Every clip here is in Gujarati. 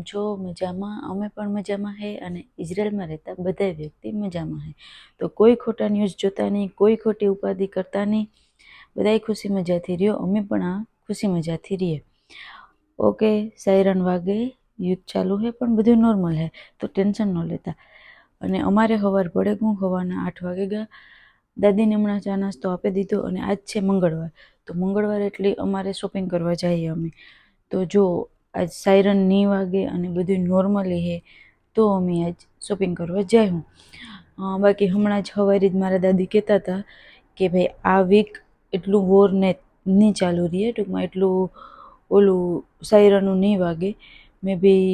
છો? મજામાં? અમે પણ મજામાં હે અને ઇઝરાયલમાં રહેતા બધા વ્યક્તિ મજામાં હે. તો કોઈ ખોટા ન્યૂઝ જોતા નહીં, કોઈ ખોટી ઉપાધિ કરતા નહીં, બધાય ખુશી મજાથી રહ્યો. અમે પણ આ ખુશી મજાથી રહીએ. ઓકે, સાયરન વાગે, યુદ્ધ ચાલુ હે પણ બધું નોર્મલ હે, તો ટેન્શન ન લેતા. અને અમારે સવાર પડે હું સવારના 8 વાગે ગયા. દાદીને હમણાં ચા નાસ્તો આપી દીધો અને આજ છે મંગળવાર. તો મંગળવાર એટલે અમારે શોપિંગ કરવા જઈએ અમે. તો જો આજ સાયરન નહીં વાગે અને બધું નોર્મલી હે તો અમે આજ શોપિંગ કરવા જાય હું. બાકી હમણાં જ સવારે જ મારા દાદી કહેતા હતા કે ભાઈ આ વીક એટલું વોર ને નહીં ચાલુ રહીએ, ટૂંકમાં એટલું ઓલું સાયરનનું નહીં વાગે. મે બી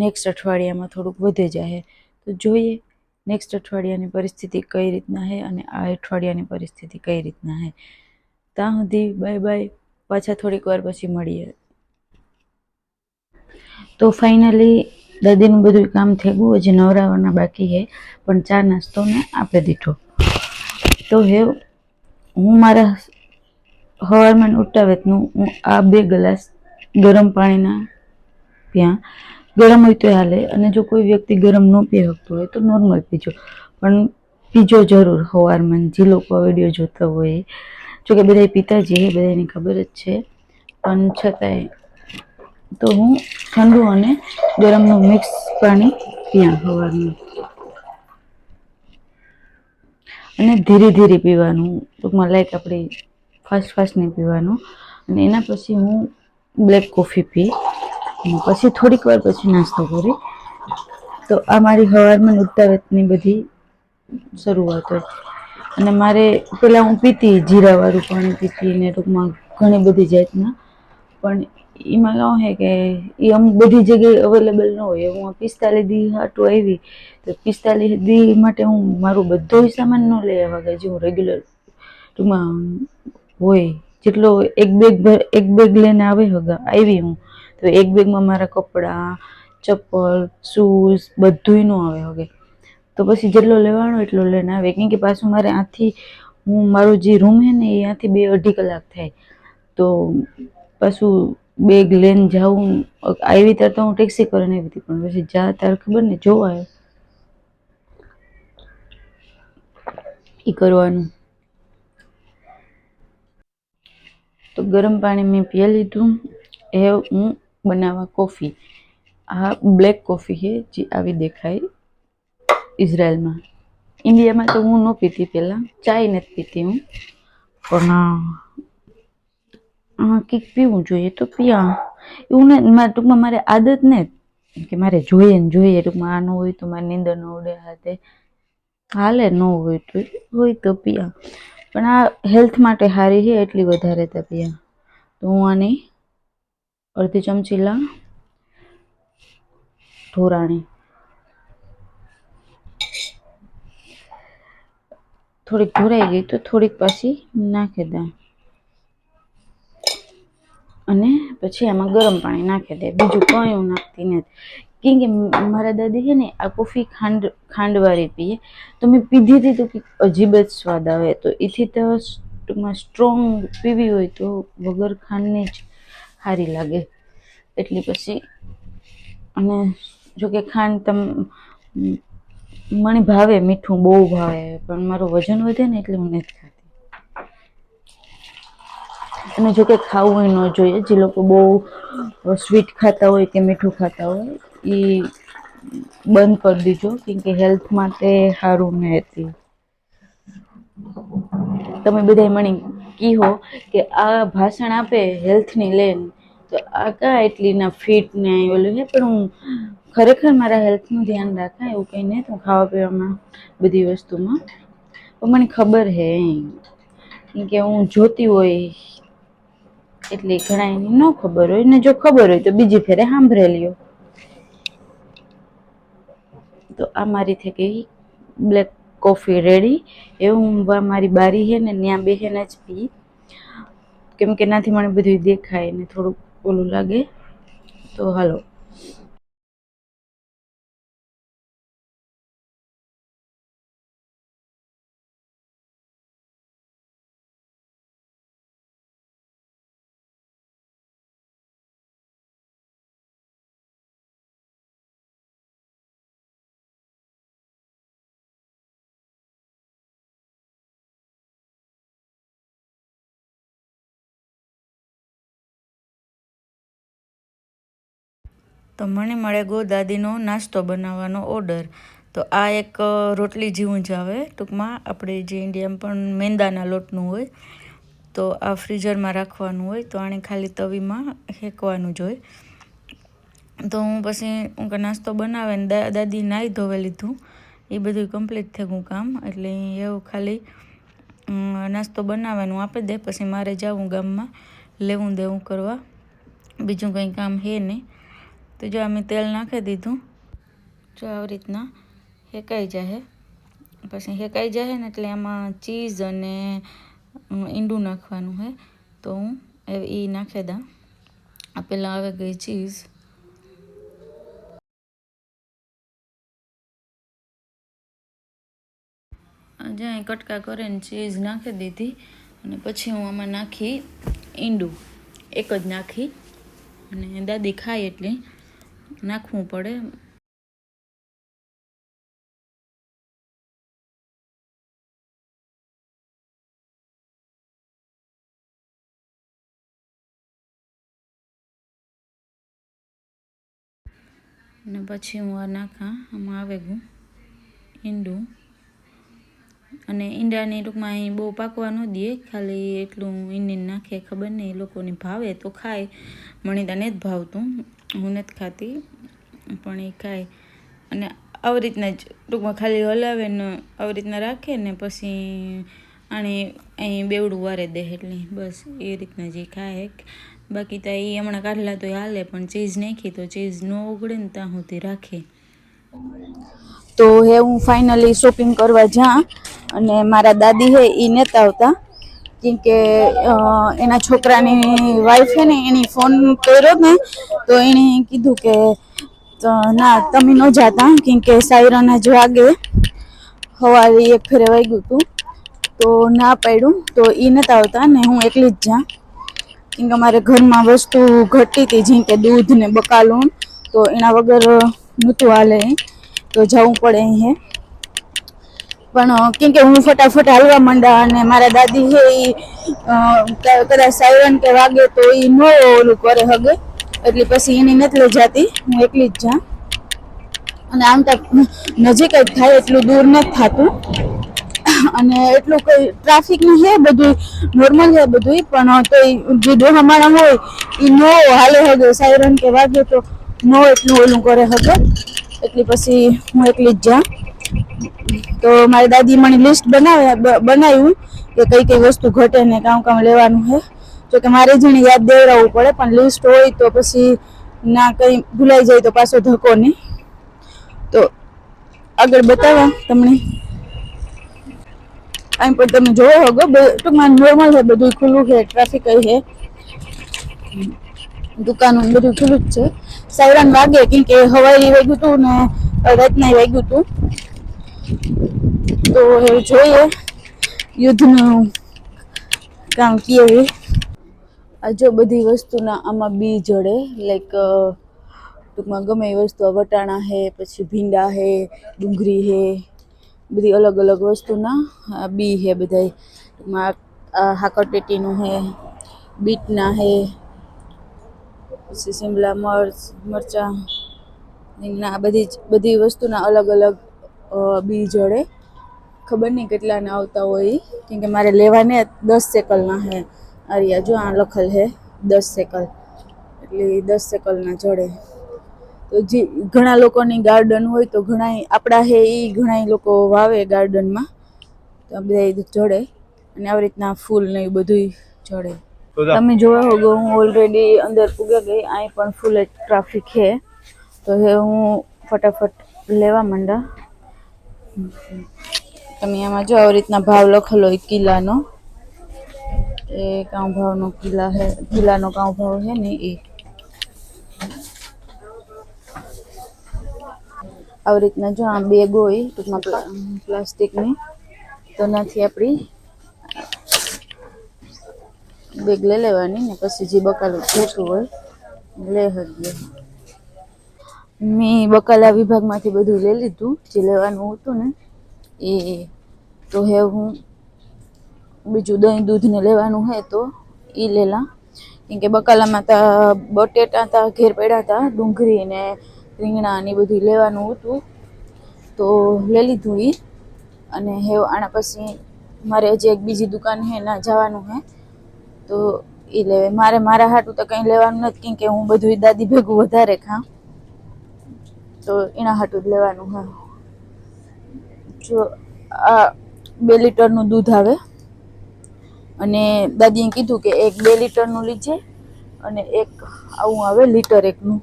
નેક્સ્ટ અઠવાડિયામાં થોડુંક વધે જાય. તો જોઈએ નેક્સ્ટ અઠવાડિયાની પરિસ્થિતિ કઈ રીતના હે અને આ અઠવાડિયાની પરિસ્થિતિ કઈ રીતના હે. ત્યાં સુધી બાય બાય, પાછા થોડીક વાર પછી મળીએ. તો ફાઇનલી દાદીનું બધું કામ થઈ ગયું, હજી નવરાવાના બાકી હે, પણ ચા નાસ્તો મેં આપી દીધો. તો હે હું મારા સવારમાં ઉઠતા વેતનું હું આ 2 ગ્લાસ ગરમ પાણીના પીયા. ગરમ હોય તો હાલે, અને જો કોઈ વ્યક્તિ ગરમ ન પી શકતો હોય તો નોર્મલ પીજો, પણ પીજો જરૂર સવારમાં. જે લોકો વિડીયો જોતા હોય, જોકે બધા પીતા જ હે, બધાને ખબર જ છે, પણ છતાંય તો હું ઠંડુ અને ગરમનું મિક્સ પાણી પીયા સવારમાં. અને ધીરે ધીરે પીવાનું, ટૂંકમાં લાઈક આપણે ફાસ્ટ નહીં પીવાનું. અને એના પછી હું બ્લેક કોફી પી, પછી થોડીક વાર પછી નાસ્તો કરી. તો આ મારી સવારમાં ઉઠતા વેતની બધી શરૂઆત હોય. અને મારે પેલા હું પીતી જીરાવાળું પાણી પીતી ને ટૂંકમાં ઘણી બધી જાતના, પણ એમાં શું છે કે એ અમુક બધી જગ્યાએ અવેલેબલ ન હોય. હું 45 દી હાટું આવી તો 45 દી માટે હું મારું બધો સામાન ન લઈ આવવા ગઈ, જે હું રેગ્યુલર ટૂંકમાં હોય જેટલો એક બેગ લઈને આવી હું, તો એક બેગમાં મારા કપડાં, ચપ્પલ, શૂઝ બધુંય ન આવે હવે. તો પછી જેટલો લેવાનો એટલો લઈને આવે, કેમ કે પાછું મારે આથી મારું જે રૂમ હે ને એ આથી 2-2.5 કલાક થાય. તો પાછું બેગ લઈને જાઉં. આવી ત્યારે તો હું ટેક્સી કરીને આવી હતી, પણ પછી જા ત્યારે ખબર ને જોવા એ કરવાનું. તો ગરમ પાણી મેં પી લીધું. એ હું બનાવવા કોફી. આ બ્લેક કોફી છે જે આવી દેખાય ઇઝરાયલમાં. ઇન્ડિયામાં તો હું ન પીતી, પહેલાં ચાય નથી પીતી હું, પણ કંઈક પીવું જોઈએ તો પિયા. એવું ને ટૂંકમાં મારે આદત ને કે મારે જોઈએ ને જોઈએ, ટૂંકમાં આ ન હોય તો મારી નીંદર ન ઉડે, હાથે હાલે, ન હોય તો પિયા. પણ આ હેલ્થ માટે સારી છે એટલી વધારે તો પિયા. તો હું આની અડધી ચમચી ઢોરાણી, થોડીક ઢોરાઈ ગઈ તો થોડીક પાછી નાખી દઉં, અને પછી આમાં ગરમ પાણી નાખી દે. બીજું કંઈ હું નાખતી નથી, કેમ કે મારા દાદી છે ને આ કોફી ખાંડવાળી પીએ. તો મેં પીધી હતી તો કંઈક અજીબ જ સ્વાદ આવે. તો એથી તો ટૂંકમાં સ્ટ્રોંગ પીવી હોય તો વગર ખાંડની જ સારી લાગે. એટલી પછી, અને જોકે ખાંડ મને ભાવે, મીઠું બહુ ભાવે, પણ મારું વજન વધે ને એટલે હું નથી ખાતી. અને જોકે ખાવું ન જોઈએ, જે લોકો બહુ સ્વીટ ખાતા હોય કે મીઠું ખાતા હોય એ બંધ કરી દીજો, કેમકે હેલ્થ માટે સારું નથી. તમે બધા મને કહો કે આ ભાષણ આપે હેલ્થની લઈને, તો આ કાં એટલી ના ફિટ ને ઓલું છે, પણ હું ખરેખર મારા હેલ્થનું ધ્યાન રાખા, એવું કંઈ નહીં. હું ખાવા પીવામાં બધી વસ્તુમાં પણ મને ખબર હે, કે હું જોતી હોય એટલે ઘણા એને ન ખબર હોય ને, જો ખબર હોય તો બીજી ફેરે સાંભળેલીઓ. તો આ મારી થઈ ગઈ બ્લેક કોફી રેડી. એવું મારી બારી છે ને ત્યાં બેસીને જ પી, કેમ કે એનાથી મને બધું દેખાય ને થોડુંક ઓલું લાગે. તો હાલો. તો મને મળે ગો દાદીનો નાસ્તો બનાવવાનો ઓર્ડર. તો આ એક રોટલી જેવું જ આવે, ટૂંકમાં આપણે જે ઇન્ડિયામાં પણ મેંદાના લોટનું હોય, તો આ ફ્રીઝરમાં રાખવાનું હોય. તો આને ખાલી તવીમાં શેકવાનું જ હોય. તો હું પછી નાસ્તો બનાવે ને દાદી નાહી ધોવે લીધું, એ બધું કમ્પ્લીટ થયું કામ. એટલે એવું ખાલી નાસ્તો બનાવવાનું આપી દે, પછી મારે જવું ગામમાં લેવું દેવું કરવા, બીજું કંઈ કામ હે નહીં. તો જો અમે તેલ નાખી દીધું, જો આવી રીતના શેકાઈ જાય. પછી શેકાઈ જાય ને એટલે આમાં ચીઝ અને ઈંડું નાખવાનું છે. તો હું એ નાખી દઉં. આ પહેલાં આવી ગઈ ચીઝ. જ્યાં કટકા કરીને ચીઝ નાખી દીધી અને પછી હું આમાં નાખી ઈંડું, એક જ નાખી. અને દાદી ખાય એટલે નાખવું પડે. અને પછી હું આ નાખા, આમાં આવે ગયું ઈંડું. અને ઈંડાને ટૂંકમાં અહીં બહુ પાકવા ન દે, ખાલી એટલું ઈંડીને નાખે. ખબર નહીં એ લોકોને ભાવે તો ખાય, મને તો નથી ભાવતું, હું નથી ખાતી, પણ એ ખાય. અને આવી રીતના જ ટૂંકમાં ખાલી હલાવે ને આવી રીતના રાખે ને પછી આને અહીં બેવડું વારે દે, એટલે બસ એ રીતના જે ખાય. બાકી તો એ હમણાં કાઢલા તો હાલે, પણ ચીઝ નાખી તો ચીઝ ન ઉગડે ને ત્યાં સુધી રાખે. તો હે હું ફાઇનલી શોપિંગ કરવા જ્યાં, અને મારા દાદી હે એ નહોતા આવતા, કેમ કે એના છોકરાની વાઈફ છે ને એની ફોન કર્યો ને, તો એણે કીધું કે ના તમે ન જાતા, કેમ કે સાયરન જ વાગે, સવારે એક ફેરે વાગ્યું હતું. તો ના પાડ્યું, તો એ નહોતા આવતા ને હું એકલી જ જ્યાં, કેમ કે અમારે ઘરમાં વસ્તુ ઘટતી હતી, જેમ કે દૂધ ને બકાલું, તો એના વગર નહોતું હાલે, તો જવું પડે અહીં. પણ કેમ કે હું ફટાફટ હાલવા માંડા, અને મારા દાદી છે એ કદાચ સાયરન કે વાગે તો એ ન ઓલું કરે હગે, એટલે પછી એની નથી લઈ જતી, હું એકલી જ જ્યાં. અને આમ તો નજીક જ થાય, એટલું દૂર નથી થતું, અને એટલું કઈ ટ્રાફિક નું છે બધું નોર્મલ છે બધું, પણ તો જે ડોહામાળા હોય એ નો હાલે હગે, સાયરન કે વાગે તો નો એટલું ઓલું કરે હગે. એટલે પછી હું એકલી જ જ્યાં. તો મારી દાદી મને લિસ્ટ બનાવ્યું કે કઈ કઈ વસ્તુ ઘટે ને કામ કામ લેવાનું છે. જો કે મારે જ એને યાદ દેવડાવવું પડે, પણ લિસ્ટ હોય તો પછી ના કઈ ભૂલાઈ જાય તો પાછો ધક્કો નહીં. તો આગળ બતાવવા તમને, અહીં પણ તમે જોવો હોગો, ટૂંકમાં નોર્મલ છે બધું, ખુલ્લું છે, ટ્રાફિક છે, દુકાનો બધું ખુલ્લું જ છે. સાયરન વાગે કેમ કે હવાઈ વાગ્યું હતું ને રાતના વાગ્યું હતું. તો જોઈએ યુદ્ધનું કામ કેવું. આ જો બધી વસ્તુના આમાં બી જડે, લાઈક ટૂંકમાં ગમે એ વસ્તુ, વટાણા હે, પછી ભીંડા હે, ડુંગળી હે, બધી અલગ અલગ વસ્તુના બી હે બધા. ટૂંકમાં હાકરટેટીનું હે, બીટના હે, પછી શિમલા મરચાં, રીંગણા, બધી વસ્તુના અલગ અલગ બી જડે. ખબર નહીં કેટલાના આવતા હોય, કેમ કે મારે લેવાને 10 સેકલના હે. આર્યા જો આ લખલ હે 10 સેકલ, એટલે 10 સેકલના જડે. તો જે ઘણા લોકોની ગાર્ડન હોય, તો ઘણા આપણા હે એ ઘણા લોકો વાવે ગાર્ડનમાં, તો બધા જડે. અને આવી રીતના ફૂલ ને એ બધું જડે. તમે જોયા હોગો, હું ઓલરેડી અંદર પૂગી ગઈ. અહીં પણ ફૂલ ટ્રાફિક છે, તો હવે હું ફટાફટ લેવા માંડા. તમે આમાં જો આવી રીતના ભાવ લખેલો હોય કિલ્લાનો, એ કાં ભાવનો કિલ્લાનો કાં ભાવ છે ને એ આવી રીતના જો આ બેગ હોય ટૂંકમાં પ્લાસ્ટિકની, તો નથી આપણી બેગ લઈ લેવાની ને પછી જે બકાલું જોતું હોય લે શકીએ. મેં બકાલા વિભાગમાંથી બધું લઈ લીધું જે લેવાનું હતું ને એ. તો હે હું બીજું દહીં દૂધ ને લેવાનું હે તો એ લેલા, કેમ કે બકાલામાં તો બટેટા હતા, ઘેર પડ્યા હતા, ડુંગળી ને રીંગણા ને બધું લેવાનું હતું, તો લઈ લીધું ઈ. અને હેવ આના પછી મારે હજી એક બીજી દુકાન હે ના જવાનું હે, તો એ લેવા મારે મારા હાટું તો કંઈ લેવાનું નથી, કેમ કે હું બધું દાદી ભેગું વધારે ખાം, તો એના હાટું જ લેવાનું હે. જો આ 2 લીટરનું દૂધ આવે, અને દાદીએ કીધું કે એક 2 લીટરનું લીજે અને એક આવું આવે લીટર એકનું,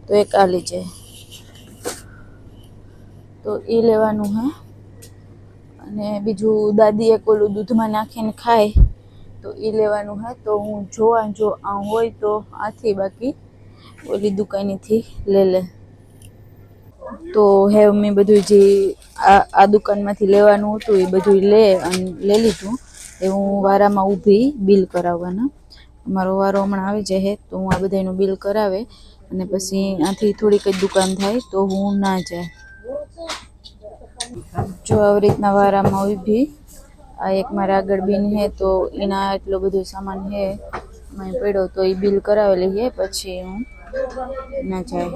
તો એક આ લીજે, તો એ લેવાનું હે. અને બીજું દાદી એક ઓલું દૂધમાં નાખીને ખાય, તો એ લેવાનું હે. તો હું જોવા જો આ હોય તો આથી, બાકી ઓલી દુકાનેથી લઈ લે. તો હે મેં બધું જે આ દુકાનમાંથી લેવાનું હતું એ બધું લઈ લીધું. એ હું વારામાં ઊભી બિલ કરાવવાના, મારો વારો હમણાં આવી જાય, તો હું આ બધાનું બિલ કરાવે અને પછી આથી થોડીક જ દુકાન થાય તો હું ના જાય. જો આવી રીતના વારામાં ઊભી, આ એક મારા આગળ બીન હે, તો એના એટલો બધો સામાન હે મેં પડ્યો, તો એ બિલ કરાવી લઈએ પછી હું ના જાય.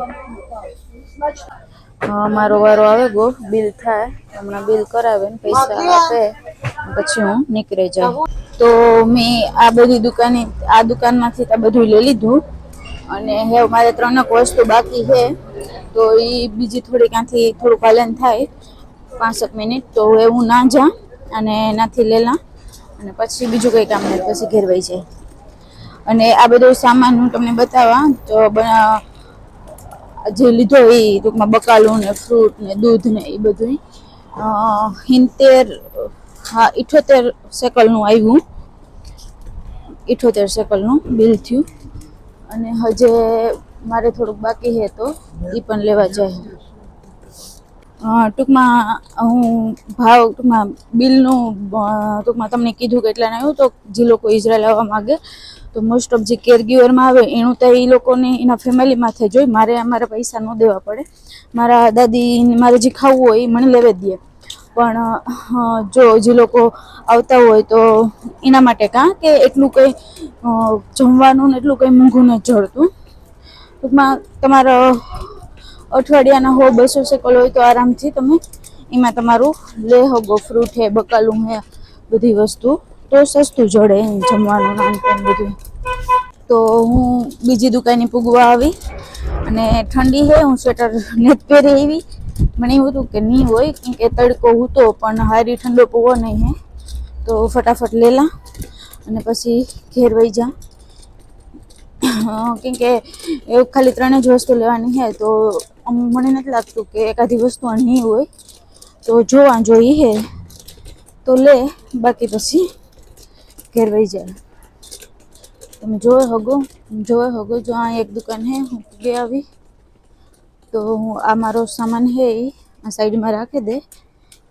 મારો વારો આવે ગો, બિલ થાય, હમણાં બિલ કરાવે ને પૈસા આપે પછી હું નીકળી જાઉં. તો મેં આ બધી દુકાનમાંથી આ બધું લઈ લીધું, અને હવે મારે 3 વસ્તુ બાકી છે, તો એ બીજી થોડી ક્યાંથી થોડુંક પાલન થાય 5 મિનિટ, તો એવું ના જા અને એનાથી લેલા અને પછી બીજું કંઈ કામ નહીં, પછી ઘેર વઈ જાય. અને આ બધો સામાન હું તમને બતાવવા તો જે લીધો એ ટૂંકમાં બકાલું ને ફ્રૂટ ને દૂધ ને એ બધું 78 શેકલનું આવ્યું, 78 શેકલનું બિલ થયું. અને હજે મારે થોડુંક બાકી છે, તો એ પણ લેવા જાય. ટૂંકમાં ટૂંકમાં બિલનું ટૂંકમાં તમને કીધું કે એટલા આવ્યું, તો જે લોકો ઇઝરાયલ આવવા માગે તો મોસ્ટ ઓફ જે કેરગીવરમાં આવે એનું તો એ લોકોને એના ફેમિલીમાંથી જોઈ, મારે અમારા પૈસા ન દેવા પડે. મારા દાદી મારે જે ખાવું હોય એ મને લેવે જ દે, પણ જો જે લોકો આવતા હોય તો એના માટે કે એટલું કંઈ જમવાનું ને એટલું કંઈ મોંઘું નથી જડતું. ટૂંકમાં તમારા અઠવાડિયાના 200 શેકલ હોય તો આરામથી તમે એમાં તમારું લે હગો, ફ્રૂટ હે, બકાલું હે, બધી વસ્તુ તો સસ્તું જડે જમવાનું નાનપણ બધું. તો હું બીજી દુકાને પૂગવા આવી, અને ઠંડી હે, હું સ્વેટર નથી પહેરી એવી, મને એવું હતું કે નહીં હોય, કેમ કે તડકો હતો, પણ હારી ઠંડો પવો નહીં હે, તો ફટાફટ લેલા અને પછી ઘેર વઈ જા. કેમ કે એવું ખાલી 3 જ વસ્તુ લેવાની છે, તો મને નથી લાગતું કે એકાદી વસ્તુ નહીં હોય, તો જોવા જોઈએ હે તો લે, બાકી પછી ઘેર વઈ જાય. તમે જોવે હગો જો આ એક દુકાન હે, હું પૂગી આવી, તો હું આ મારો સામાન હે એ આ સાઈડમાં રાખી દે,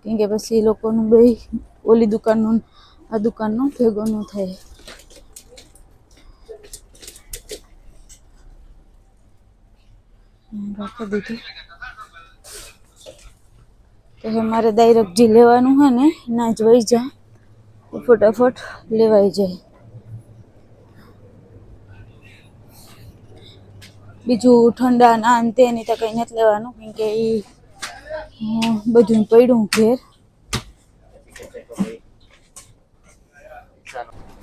કેમ કે પછી લોકોનું બે ઓલી દુકાનનું આ દુકાનનું ભેગો ન થાય. રાખી દીધું. તો હવે મારે ડાયરેક્ટ જે લેવાનું હોય ને ના જ વઈ જા, ફટાફટ લેવાઈ જાય. બીજું ઠંડા ના અંતે એની તો કંઈ નથી લેવાનું, કેમ કે એ બધું પડ્યું ઘેર.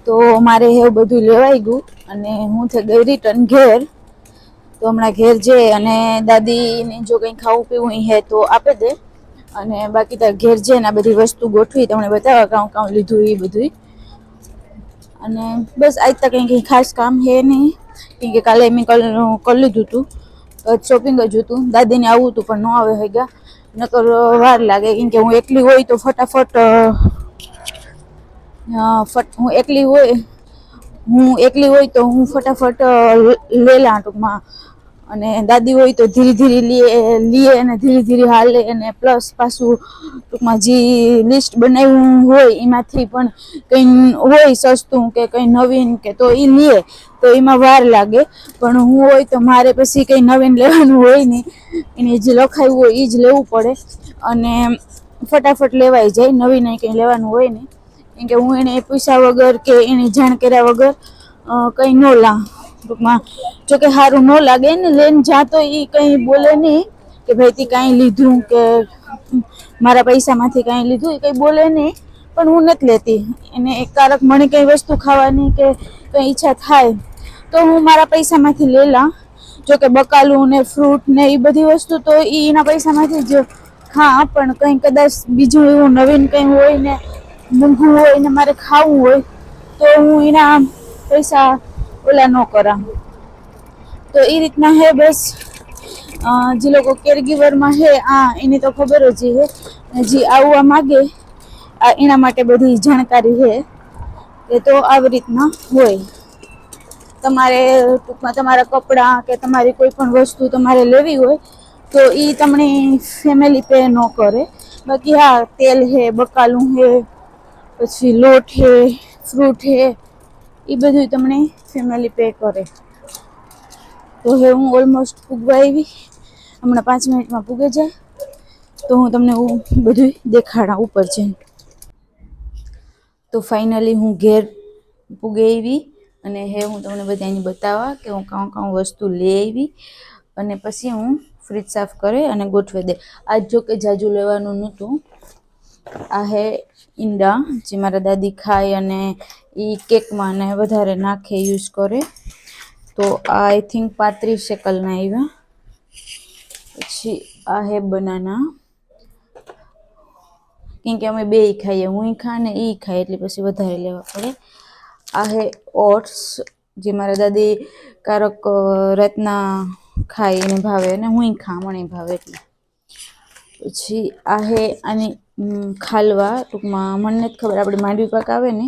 તો મારે એવું બધું લેવાઈ ગયું અને હું થઈ ગઈ રિટર્ન ઘેર. તો હમણાં ઘેર જઈ અને દાદીને જો કંઈ ખાવું પીવું હે તો આપી દે, અને બાકી તો ઘેર જઈને આ બધી વસ્તુ ગોઠવી તમને બતાવવા કામ લીધું એ બધું. અને બસ આજ તક કંઈ ખાસ કામ હે નહીં, કેમ કે કાલે મેં કરી લીધું હતું, શોપિંગ જ હતું. દાદીને આવું હતું પણ ન આવે હે ગયા, નકર વાર લાગે, કેમ કે હું એકલી હોય તો ફટાફટ તો હું ફટાફટ લેલા ટૂંકમાં, અને દાદી હોય તો ધીરે ધીરે લીએ અને ધીરે ધીરે હાલે, અને પ્લસ પાછું ટૂંકમાં જે લિસ્ટ બનાવ્યું હોય એમાંથી પણ કંઈ હોય સસ્તું કે કંઈ નવીન કે તો એ લે, તો એમાં વાર લાગે. પણ હું હોય તો મારે પછી કંઈ નવીન લેવાનું હોય નહીં, એને જે લખાયું હોય એ જ લેવું પડે, અને ફટાફટ લેવાઈ જાય, નવીન કંઈ લેવાનું હોય નહીં. કેમ કે હું એને પૂછ્યા વગર કે એને જાણ કર્યા વગર કંઈ ન ટૂંકમાં જોકે સારું ન લાગે ને લઈને જાતો એ કંઈ બોલે નહીં કે ભાઈ તે કાંઈ લીધું કે મારા પૈસામાંથી કાંઈ લીધું એ કંઈ બોલે નહીં, પણ હું નથી લેતી. એને એકારક મને કંઈ વસ્તુ ખાવાની કે કંઈ ઈચ્છા થાય તો હું મારા પૈસામાંથી લઈ લઉં. જોકે બકાલું ને ફ્રૂટ ને એ બધી વસ્તુ તો એના પૈસામાંથી જ હા, પણ કંઈ કદાચ બીજું એવું નવીન કંઈ હોય ને મોંઘું હોય ને મારે ખાવું હોય તો હું એના પૈસા ઓલા ન કરા. તો એ રીતના હે બસ. જે લોકો કેરગીવરમાં હે એની તો ખબર જ હે, જે આવવા માગે એના માટે બધી જાણકારી હે કે તો આવી રીતના હોય. તમારે ટૂંકમાં તમારા કપડાં કે તમારી કોઈ પણ વસ્તુ તમારે લેવી હોય તો એ તમને ફેમિલી પે ન કરે. બાકી હા, તેલ હે, બકાલું હે, પછી લોટ હે, ફ્રૂટ હે, એ બધું તમને ફેમિલી પે કરે. તો હવે હું ઓલમોસ્ટ પૂગવા આવી, હમણાં 5 મિનિટમાં પૂગે જાય તો હું તમને બધું દેખાડા ઉપર જઈને. તો ફાઇનલી હું ઘેર પૂગે આવી અને હે હું તમને બધાની બતાવવા કે હું કાં વસ્તુ લઈ આવી અને પછી હું ફ્રીજ સાફ કરે અને ગોઠવી દે. આજ જો કે જાજુ લેવાનું નહોતું. આ હે ઈંડા જે મારા દાદી ખાય અને એ કેકમાં ને વધારે નાખે, યુઝ કરે. તો આ આઈ થિંક 35 શેકલના આવ્યા. પછી આ હે બનાના, કેમ કે અમે બે ખાઈએ, હું ખા ને એ ખાય એટલે પછી વધારે લેવા પડે. આ હે ઓટ્સ જે મારા દાદી કારક રાતના ખાય એને ભાવે અને હું ખા મને ભાવે એટલે. પછી આ હે આની ખાલવા, ટૂંકમાં મને નથી ખબર, આપણે માંડવી પાક આવે ને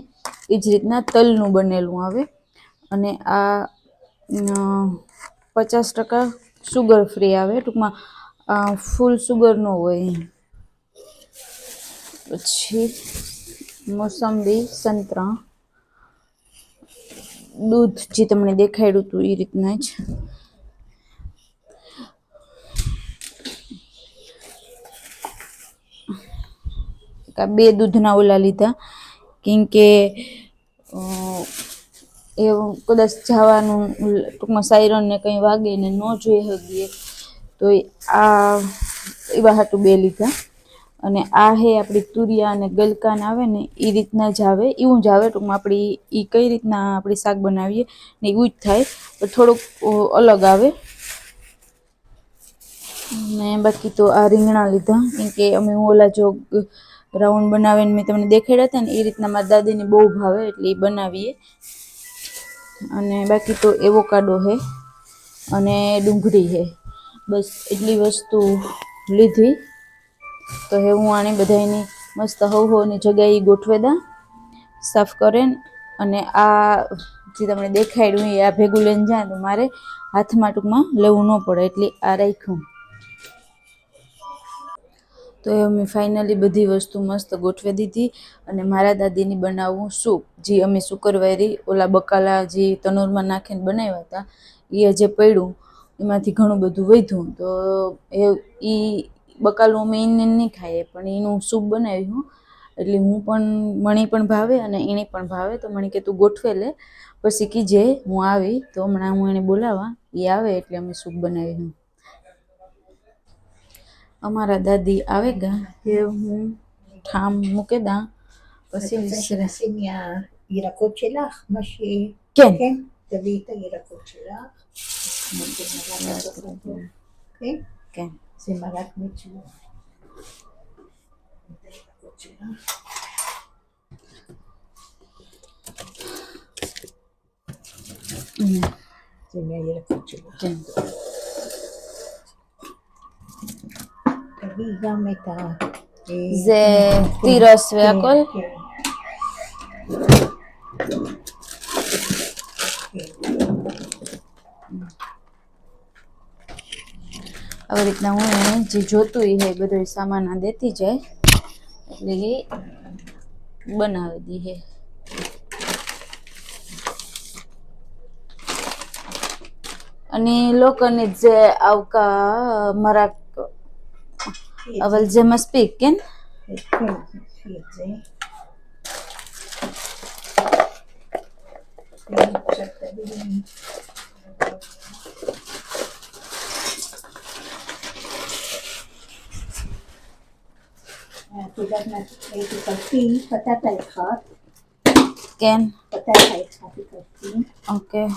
એ જ રીતના તલનું બનેલું આવે. અને આ 50% સુગર ફ્રી આવે, ટૂંકમાં ફૂલ સુગર ન હોય. પછી મોસંબી, સંતરા, દૂધ જે તમને દેખાડ્યું હતું એ રીતના જ. બે દૂધના ઓલા લીધા કેમ કે એ કદાચ જવાનું ટૂંકમાં સાયરન ને કંઈ વાગે ને ન જોઈ શકીએ તો આ એવા હાટું બે લીધા. અને આ હે આપણી તુરિયા અને ગલકાન આવે ને એ રીતના જ આવે, એવું જ આવે ટૂંકમાં. આપણી એ કઈ રીતના આપણી શાક બનાવીએ ને એવું જ થાય, પણ થોડુંક અલગ આવે. ને બાકી તો આ રીંગણા લીધા કેમ કે અમે ઓલા જો રાઉન્ડ બનાવીને મેં તમને દેખાડ્યા હતા ને એ રીતના મારા દાદીને બહુ ભાવે એટલે એ બનાવીએ. અને બાકી તો એવોકાડો હે અને ડુંગળી હે, બસ એટલી વસ્તુ લીધી. તો હે હું આને બધાની મસ્ત હવની જગ્યાએ ગોઠવે દા, સાફ કરે. અને આ જે તમને દેખાડ્યું એ આ ભેગું લઈને જાય તો મારે હાથમાં ટૂંકમાં લેવું ન પડે એટલે આ રાખ્યું. તો એ અમે ફાઇનલી બધી વસ્તુ મસ્ત ગોઠવી દીધી. અને મારા દાદીની બનાવવું સૂપ, જે અમે શુક્રવારે ઓલા બકાલા જે તનૂરમાં નાખીને બનાવ્યા હતા એ જે પડ્યું એમાંથી ઘણું બધું વધ્યું. તો એ બકાલું અમે એને નહીં ખાઈએ પણ એનું સૂપ બનાવ્યું. એટલે હું પણ, મને પણ ભાવે અને એને પણ ભાવે. તો મને કે તું ગોઠવે લે પછી કીજે હું આવી. તો હમણાં હું એને બોલાવવા, એ આવે એટલે અમે સૂપ બનાવી. અમારા દાદી આવે ગા એ હું ઠામ મૂકે દા પછી ירקות שלך, מה ש... כן. כן, תביאי את הירקות שלך. כן? כן. זה מרק מצוין. הירקות שלך. זה מהירקות שלך. כן. תביאי גם את ה... זה תירס והכל? כן. આવી રીતના હું એને જે જોતું એ બધો સામાન દેતી જાય એટલે એ બનાવી દઈએ. અને લોકોને જે આવકા મરાક אבל זה מספיק, כן? כן, תשאיר את זה. קצת תביאי. את יודעת מה תקלפי? פתטה אחד. כן, פתטה אחד תקלפי. אוקיי.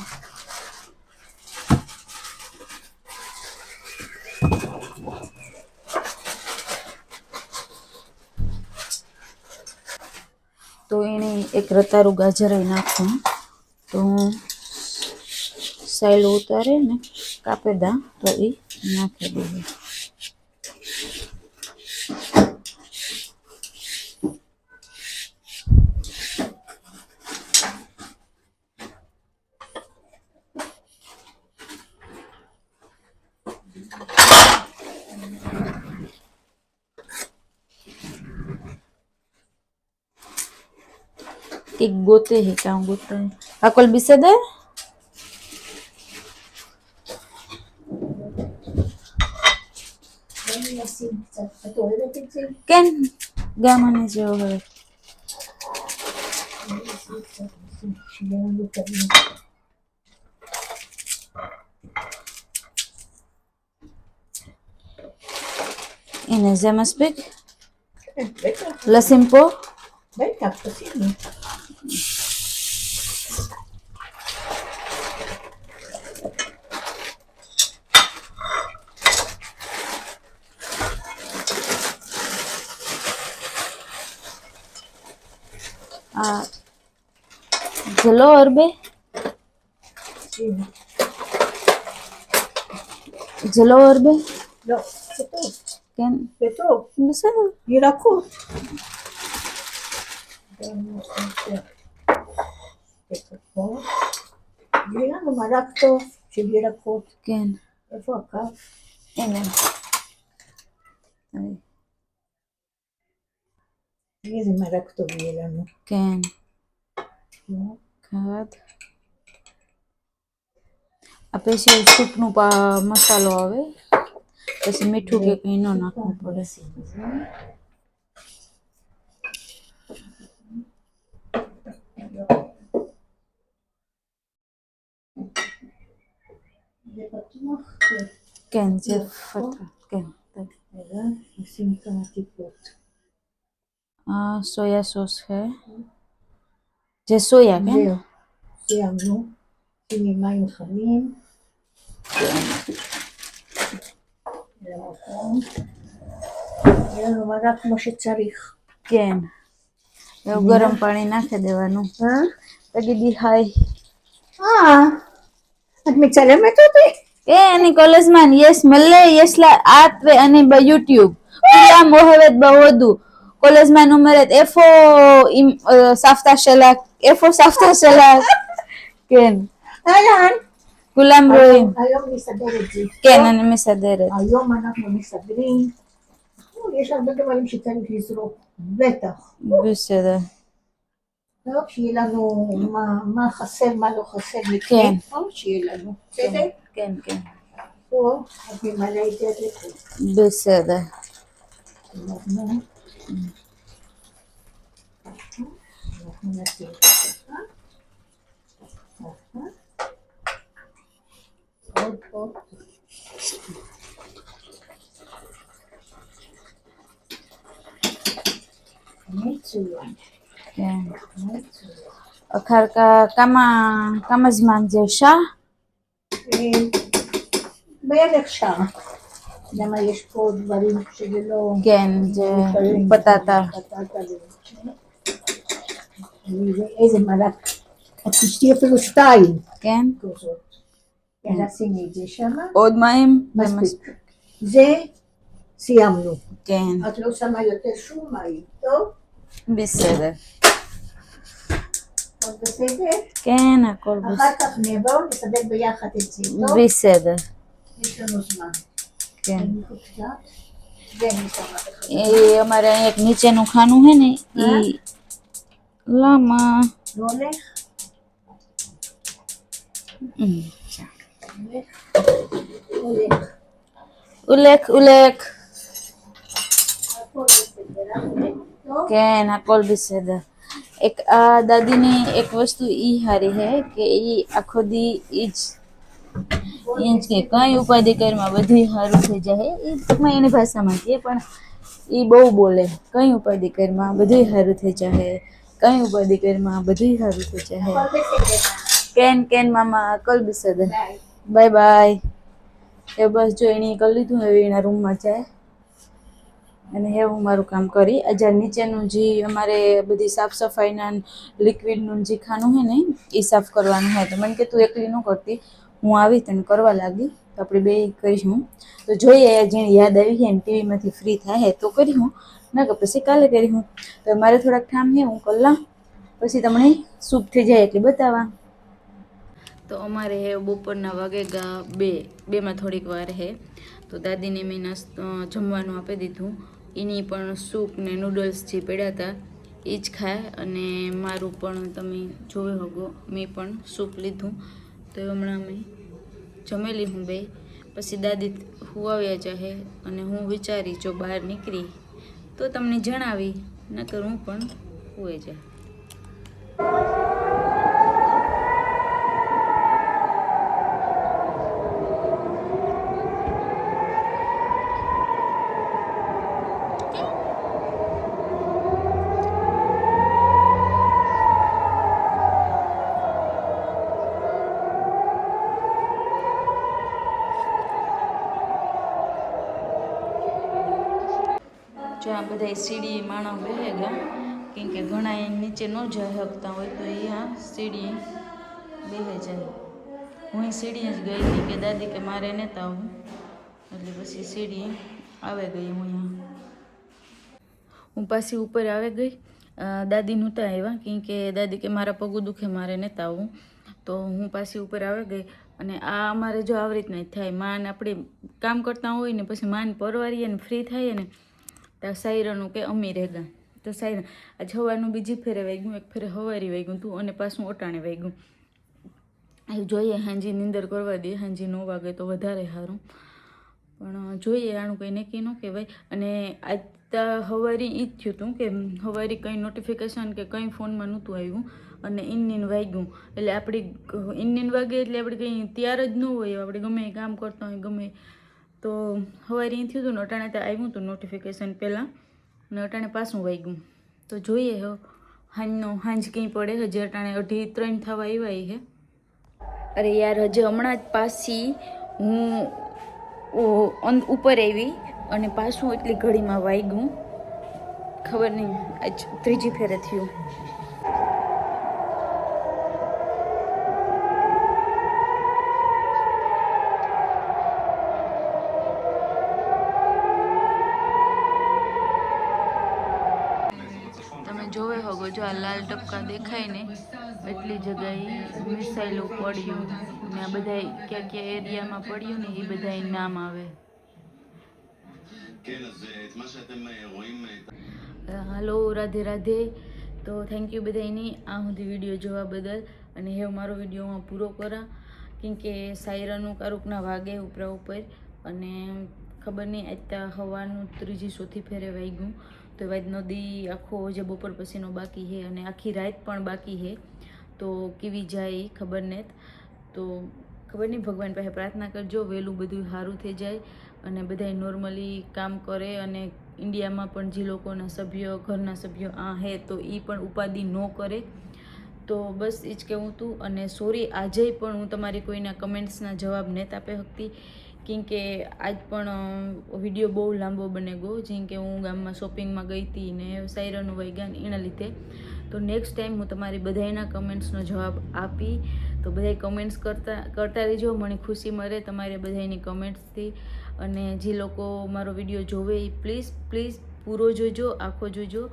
તો એને એક રતારું ગાજર અહીં નાખું તો હું સાઈલ ઉતારે ને કાપેદા તો એ નાખી દઈએ. एक गोते है क्या गोते है अकल बिसे दे אני אשים קצת. את אוהבת את זה? כן גם אני זה אוהבת. אני אשים קצת, שיהיה לנו טעים. הנה זה מספיק כן, בטח, לשים פה בטח, תשימי. זה לא הרבה תשימי. זה לא הרבה לא, זה טוב, כן זה טוב. בסדר ירקות. גם נוסיף את פה. יהיה לנו מרק טוב של ירקות. כן איפה הקו? הנה איזה מרק טוב יהיה לנו. כן פה. ખાદ આ સ્પેશિયલ સૂપનું મસાલો આવે પછી મીઠું કે કંઈ ન નાખવું પડે. נשים את זה. זה פתוח? כן זה פתח כן רגע, נשים כמה טיפות. સોયા સોસ છે જે સોયા כן זהו, סיימנו. שימי מים חמים. למקום. יהיה לנו מרק כמו שצריך. כן એવું ગરમ પાણી નાખી દેવાનું. તગીદી હાય את מצלמת אותי? אני כל הזמן יש מלא יש לה את ואני ביוטיוב כולם אוהבת בהודו כל הזמן אומרת איפה סבתא שלה איפה סבתא שלה כן אהלן. כולם רואים היום נסדר את זה. כן אני מסדרת היום אנחנו מסדרים. יש הרבה דברים שצריך לזרוק. בטח. בסדר טוב, שיהיה לנו מה חסר, מה לא חסר. כן. טוב, שיהיה לנו. בסדר? כן כן פה, את ממלא את זה לפה. בסדר אנחנו נשים את זה ככה. עוד. מצוין. כן מצוין. אחר כך כמה זמן זה שעה? בערך שעה. למה יש פה דברים שזה לא... כן זה בטטה איזה מרק. את תשתי אפילו 2 כן כזאת. יאללה, שימי את זה שמה. עוד מים? זה מספיק. זה סיימנו. כן את לא שמה יותר שום מים, טוב? בסדר עוד בסדר? כן הכל אחר בסדר כך נבואו נסדר ביחד את זה, טוב? בסדר יש לנו זמן. כן אני חושבת. ואני שמה לך. અમારે અહીંયા એક નીચેનું ખાનું હે ને ઈ લામાં לא הולך? הולך. ઉલેક הכל בסדר, טוב? כן הכל בסדר એક આ દાદીની એક વસ્તુ ઈ હારી હે કે ઈ આખો દી ઈ જ એ જ કે કંઈ ઉપાધિ કરમાં બધું સારું થઈ જાય એ ટૂંકમાં એની ભાષામાં કહે પણ એ બહુ બોલે કંઈ ઉપાધિ કરમાં બધું સારું થઈ જાય કંઈ ઉપાધિ કરમાં બધું સારું થઈ જાય કેન કેન મામા કલ બિસદ બાય બાય એ બસ જો એણે કરી લીધું હવે એના રૂમમાં જાય અને હવે હું મારું કામ કરી આજે નીચેનું જે અમારે બધી સાફ સફાઈના લિક્વિડનું જે ખાનું છે ને એ સાફ કરવાનું હોય તો મને કે તું એકલી ન કરતી હું આવી તને કરવા લાગી તો આપણે બે કરીશું તો જોઈએ જેને યાદ આવી છે ને ટીવીમાંથી ફ્રી થાય તો કરી હું ના કે પછી કાલે કરી હું તો મારે થોડાક ઠામ છે હું કલાક પછી તમને સૂપ થઈ જાય એટલે બતાવવા તો અમારે હે બપોરના વાગેગા બેમાં થોડીક વાર હે તો દાદીને મેં જમવાનું આપી દીધું એની પણ સૂપ ને નૂડલ્સ જે પડ્યા હતા એ જ ખાય અને મારું પણ તમે જોયો હોગો મેં પણ સૂપ લીધું તો હમણાં મેં જમેલી હું બે પછી દાદી હુવાવ્યા ચાહે અને હું વિચારી જો બહાર નીકળી તો તમને જણાવી નકર હું પણ હુએ જાય જો આ બધા સીડી માણસ બેહે ગયા કેમ કે ઘણા એ નીચે ન જઈ શકતા હોય તો એ આ સીડી બેહે જાય હું સીડી જ ગઈ હતી કે દાદી કે મારે નહોતા આવું એટલે પછી સીડી આવે ગઈ હું હું પાછી ઉપર આવે ગઈ દાદી નહોતા આવ્યા કેમ કે દાદી કે મારા પગ દુખે મારે નહોતા આવું તો હું પાછી ઉપર આવે ગઈ અને આ અમારે જો આવી રીતના થાય માન આપણે કામ કરતા હોય ને પછી માન પરવારીએ ને ફ્રી થાય ને તો સાયરાનું કે અમી રહેગા તો સાયરા આજ સવારનું બીજી ફેરે વાગ્યું એક ફેરે સવારી વાગ્યું તું અને પાછું ઓટાણે વાગ્યું એ જોઈએ હાંજી નીંદર કરવા દે હાંજી 9 વાગે તો વધારે સારું પણ જોઈએ આનું કંઈ નક્કી ન કહેવાય અને આજ સવારી એ જ થયું હતું કે સવારી કંઈ નોટિફિકેશન કે કંઈ ફોનમાં નહોતું આવ્યું અને ઇન વાગ્યું એટલે આપણી ઇન વાગે એટલે આપણે કંઈ તૈયાર જ ન હોય આપણે ગમે કામ કરતા હોય ગમે તો સવારે થયું હતું ને અટાણે તો આવ્યું હતું નોટિફિકેશન પહેલાં ને અટાણે પાછું વાગ્યું તો જોઈએ હાંજ કંઈ પડે હજી અટાણે 2:30 થવા આવ્યા છે અરે યાર હજી હમણાં જ પાછી હું ઉપર આવી અને પાછું એટલી ઘડીમાં વાગ્યું ખબર નહીં આજ ત્રીજી ફેરે થયું જોવે હોગો જો આ લાલ ટપકા દેખાય ને એટલી જગ્યાએ મિસાઇલો પડ્યું ને આ બધા ક્યાં ક્યાં એરિયામાં પડ્યું ને એ બધા નામ આવે હાલો રાધે રાધે તો થેન્ક યુ બધાની આ સુધી વિડીયો જોવા બદલ અને હવે મારો વિડીયોમાં પૂરો કરા કેમ કે સાયરાનું કારુકના વાગે ઉપરા ઉપર અને ખબર નહીં આજ હવાનું ત્રીજી ચોથી ફેરે વાગ્યું તો વાજ નદી આખો જે બપોર પછીનો બાકી છે અને આખી રાત પણ બાકી છે તો કેવી જાય ખબર નહીં તો ખબર નહીં ભગવાન પાસે પ્રાર્થના કરજો વહેલું બધું સારું થઈ જાય અને બધા નોર્મલી કામ કરે અને ઇન્ડિયામાં પણ જે લોકોના સભ્યો ઘરના સભ્યો આ હે તો એ પણ ઉપાધિ ન કરે તો બસ એ જ કહેવું હતું અને સોરી આજે પણ હું તમારી કોઈના કમેન્ટ્સના જવાબ નથી આપી શકતી કેમ કે આજ પણ વિડીયો બહુ લાંબો બને ગયો જેમ કે હું ગામમાં શોપિંગમાં ગઈ હતી ને સાયરાનું વાગ્યા એના લીધે તો નેક્સ્ટ ટાઈમ હું તમારી બધાના કમેન્ટ્સનો જવાબ આપી તો બધાય કમેન્ટ્સ કરતા રહેજો મને ખુશી મળે તમારે બધાની કમેન્ટ્સથી અને જે લોકો મારો વિડીયો જોવે એ પ્લીઝ પૂરો જોજો આખો જોજો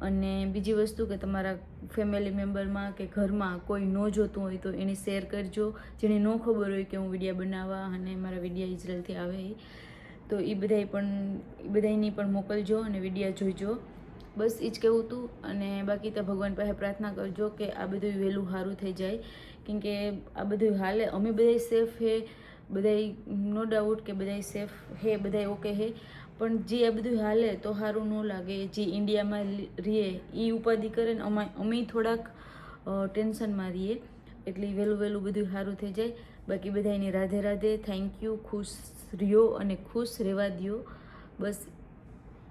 અને બીજી વસ્તુ કે તમારા ફેમિલી મેમ્બરમાં કે ઘરમાં કોઈ ન જોતું હોય તો એને શેર કરજો જેને ન ખબર હોય કે હું વિડીયો બનાવવા અને મારા વિડીયો ઇઝરાયલથી આવે તો એ બધાની પણ મોકલજો અને વિડીયો જોઈજો બસ એ જ કહેવું હતું અને બાકી તો ભગવાન પાસે પ્રાર્થના કરજો કે આ બધું વહેલું સારું થઈ જાય કેમ કે આ બધું હાલે અમે બધાય સેફ હે બધાય નો ડાઉટ કે બધાય સેફ હે બધાય ઓકે હે પણ જે આ બધું હાલે તો સારું ન લાગે જે ઇન્ડિયામાં રહીએ એ ઉપાધિ કરે ને અમે થોડાક ટેન્શનમાં રહીએ એટલે વહેલું બધું સારું થઈ જાય બાકી બધાને રાધે રાધે. Thank you. ખુશ રહ્યો અને ખુશ રહેવા દ્યો. બસ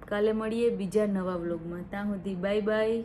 કાલે મળીએ બીજા નવા વ્લોગમાં. ત્યાં સુધી બાય બાય.